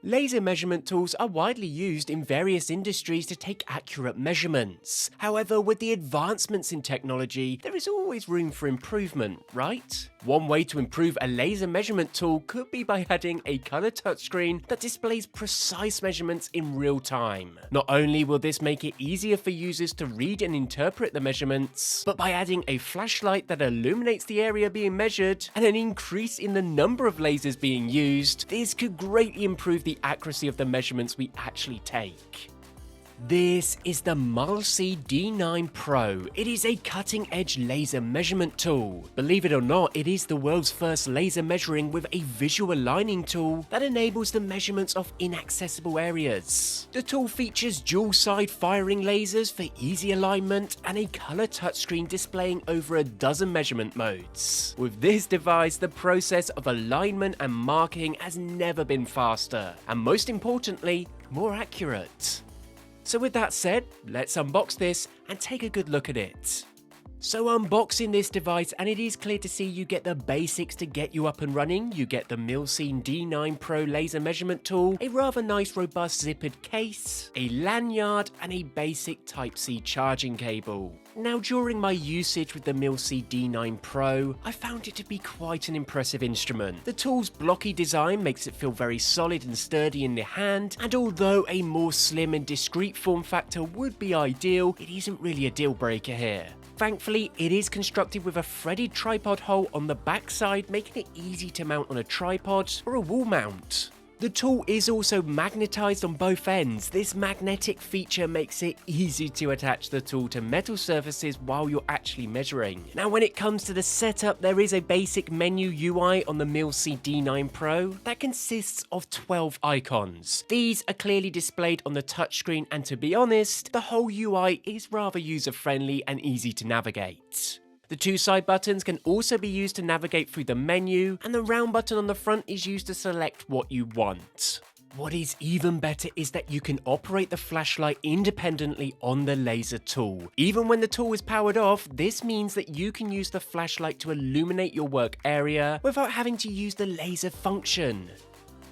Laser measurement tools are widely used in various industries to take accurate measurements. However, with the advancements in technology, there is always room for improvement, right? One way to improve a laser measurement tool could be by adding a color touchscreen that displays precise measurements in real time. Not only will this make it easier for users to read and interpret the measurements, but by adding a flashlight that illuminates the area being measured and an increase in the number of lasers being used, this could greatly improve the accuracy of the measurements we actually take. This is the Mileseey D9 Pro. It is a cutting-edge laser measurement tool. Believe it or not, it is the world's first laser measuring with a visual aligning tool that enables the measurements of inaccessible areas. The tool features dual-side firing lasers for easy alignment and a color touchscreen displaying over a dozen measurement modes. With this device, the process of alignment and marking has never been faster, and most importantly, more accurate. So with that said, let's unbox this and take a good look at it. So unboxing this device, and it is clear to see you get the basics to get you up and running. You get the Mileseey D9 Pro laser measurement tool, a rather nice robust zippered case, a lanyard, and a basic Type-C charging cable. Now, during my usage with the Mileseey D9 Pro, I found it to be quite an impressive instrument. The tool's blocky design makes it feel very solid and sturdy in the hand, and although a more slim and discreet form factor would be ideal, it isn't really a deal breaker here. Thankfully, it is constructed with a threaded tripod hole on the backside, making it easy to mount on a tripod or a wall mount. The tool is also magnetized on both ends. This magnetic feature makes it easy to attach the tool to metal surfaces while you're actually measuring. Now, when it comes to the setup, there is a basic menu UI on the Mileseey D9 Pro that consists of 12 icons. These are clearly displayed on the touchscreen, and to be honest, the whole UI is rather user-friendly and easy to navigate. The two side buttons can also be used to navigate through the menu, and the round button on the front is used to select what you want. What is even better is that you can operate the flashlight independently on the laser tool. Even when the tool is powered off, this means that you can use the flashlight to illuminate your work area without having to use the laser function.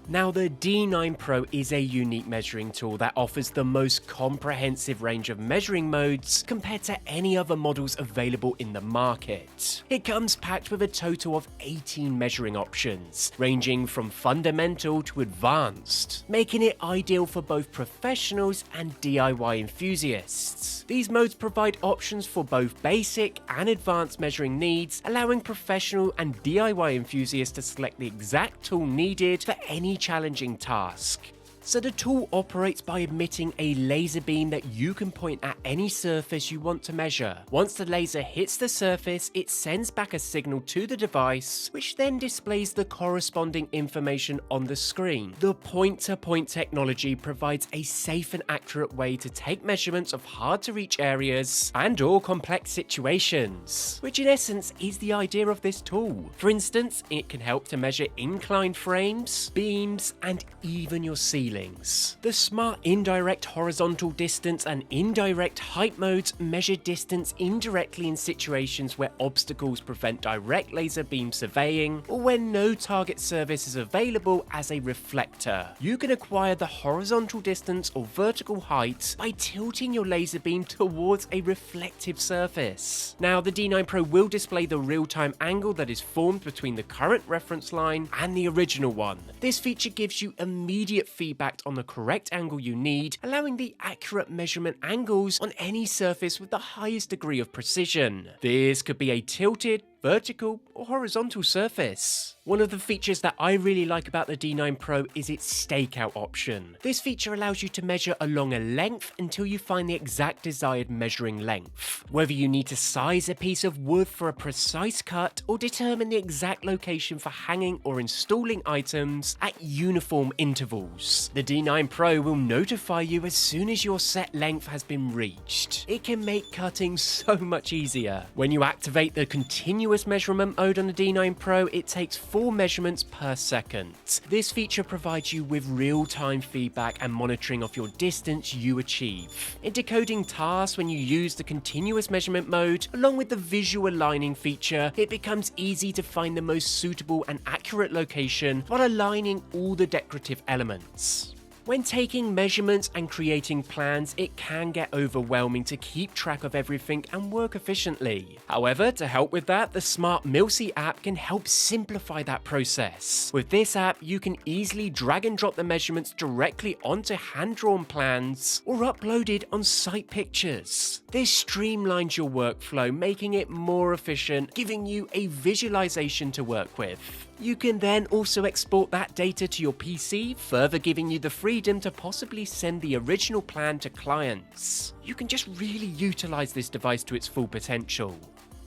Now, the D9 Pro is a unique measuring tool that offers the most comprehensive range of measuring modes compared to any other models available in the market. It comes packed with a total of 18 measuring options, ranging from fundamental to advanced, making it ideal for both professionals and DIY enthusiasts. These modes provide options for both basic and advanced measuring needs, allowing professional and DIY enthusiasts to select the exact tool needed for any challenging task. So the tool operates by emitting a laser beam that you can point at any surface you want to measure. Once the laser hits the surface, it sends back a signal to the device, which then displays the corresponding information on the screen. The point-to-point technology provides a safe and accurate way to take measurements of hard-to-reach areas and/or complex situations, which in essence is the idea of this tool. For instance, it can help to measure inclined frames, beams, and even your ceiling. The smart indirect horizontal distance and indirect height modes measure distance indirectly in situations where obstacles prevent direct laser beam surveying or when no target surface is available as a reflector. You can acquire the horizontal distance or vertical height by tilting your laser beam towards a reflective surface. Now, the D9 Pro will display the real-time angle that is formed between the current reference line and the original one. This feature gives you immediate feedback on the correct angle you need, allowing the accurate measurement angles on any surface with the highest degree of precision. This could be a tilted, vertical, or horizontal surface. One of the features that I really like about the D9 Pro is its stakeout option. This feature allows you to measure along a length until you find the exact desired measuring length. Whether you need to size a piece of wood for a precise cut or determine the exact location for hanging or installing items at uniform intervals, the D9 Pro will notify you as soon as your set length has been reached. It can make cutting so much easier. When you activate the continuous continuous measurement mode on the D9 Pro, it takes 4 measurements per second. This feature provides you with real-time feedback and monitoring of your distance you achieve. In decoding tasks when you use the continuous measurement mode, along with the visual aligning feature, it becomes easy to find the most suitable and accurate location while aligning all the decorative elements. When taking measurements and creating plans, it can get overwhelming to keep track of everything and work efficiently. However, to help with that, the smart Mileseey app can help simplify that process. With this app, you can easily drag and drop the measurements directly onto hand-drawn plans or uploaded on-site pictures. This streamlines your workflow, making it more efficient, giving you a visualization to work with. You can then also export that data to your PC, further giving you the freedom to possibly send the original plan to clients. You can just really utilize this device to its full potential.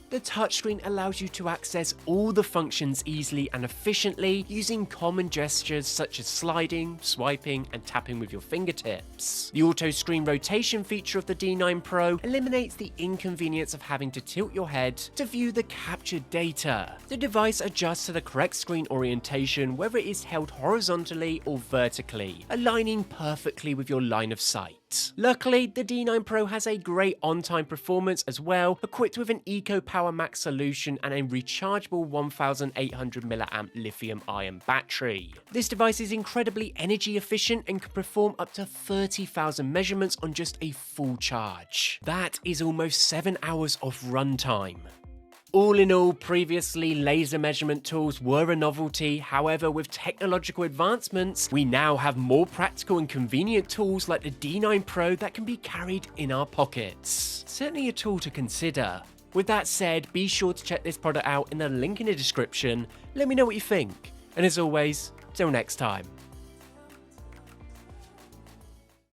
The touchscreen allows you to access all the functions easily and efficiently using common gestures such as sliding, swiping, and tapping with your fingertips. The auto screen rotation feature of the D9 Pro eliminates the inconvenience of having to tilt your head to view the captured data. The device adjusts to the correct screen orientation whether it is held horizontally or vertically, aligning perfectly with your line of sight. Luckily, the D9 Pro has a great on-time performance as well, equipped with an Eco Power Max solution and a rechargeable 1800 mAh lithium-ion battery. This device is incredibly energy efficient and can perform up to 30,000 measurements on just a full charge. That is almost 7 hours of runtime. All in all, previously laser measurement tools were a novelty. However, with technological advancements, we now have more practical and convenient tools like the D9 Pro that can be carried in our pockets. Certainly a tool to consider. With that said, be sure to check this product out in the link in the description. Let me know what you think. And as always, till next time.